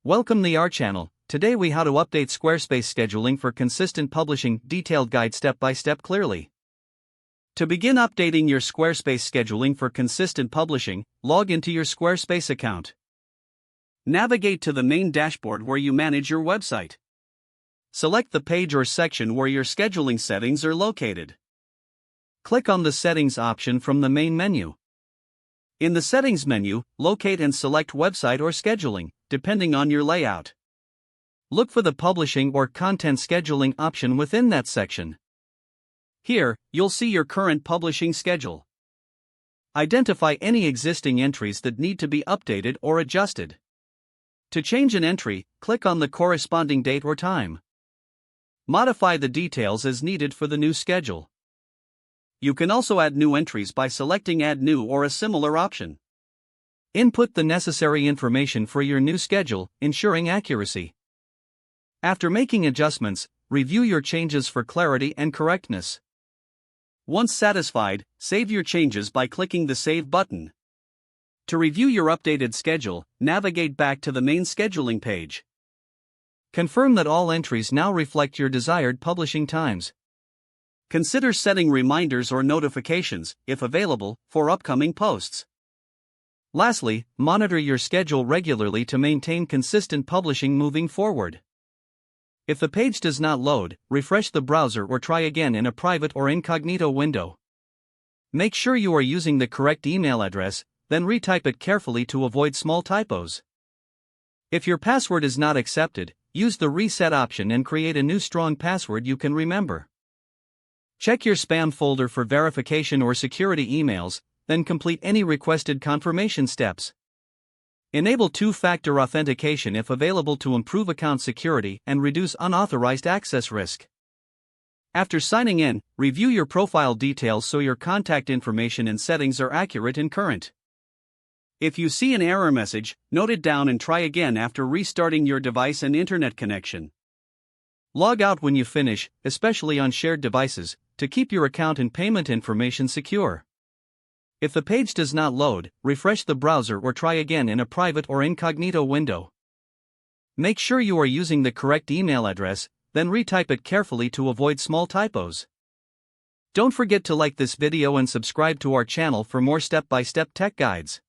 Welcome to our channel. Today we how to update Squarespace scheduling for consistent publishing, detailed guide step by step clearly. To begin updating your Squarespace scheduling for consistent publishing, log into your Squarespace account. Navigate to the main dashboard where you manage your website. Select the page or section where your scheduling settings are located. Click on the Settings option from the main menu. In the Settings menu, locate and select Website or Scheduling, depending on your layout. Look for the Publishing or Content Scheduling option within that section. Here, you'll see your current publishing schedule. Identify any existing entries that need to be updated or adjusted. To change an entry, click on the corresponding date or time. Modify the details as needed for the new schedule. You can also add new entries by selecting Add New or a similar option. Input the necessary information for your new schedule, ensuring accuracy. After making adjustments, review your changes for clarity and correctness. Once satisfied, save your changes by clicking the Save button. To review your updated schedule, navigate back to the main scheduling page. Confirm that all entries now reflect your desired publishing times. Consider setting reminders or notifications, if available, for upcoming posts. Lastly, monitor your schedule regularly to maintain consistent publishing moving forward. If the page does not load, refresh the browser or try again in a private or incognito window. Make sure you are using the correct email address, then retype it carefully to avoid small typos. If your password is not accepted, use the Reset option and create a new strong password you can remember. Check your spam folder for verification or security emails, then complete any requested confirmation steps. Enable two-factor authentication if available to improve account security and reduce unauthorized access risk. After signing in, review your profile details so your contact information and settings are accurate and current. If you see an error message, note it down and try again after restarting your device and internet connection. Log out when you finish, especially on shared devices, to keep your account and payment information secure. If the page does not load, refresh the browser or try again in a private or incognito window. Make sure you are using the correct email address, then retype it carefully to avoid small typos. Don't forget to like this video and subscribe to our channel for more step-by-step tech guides.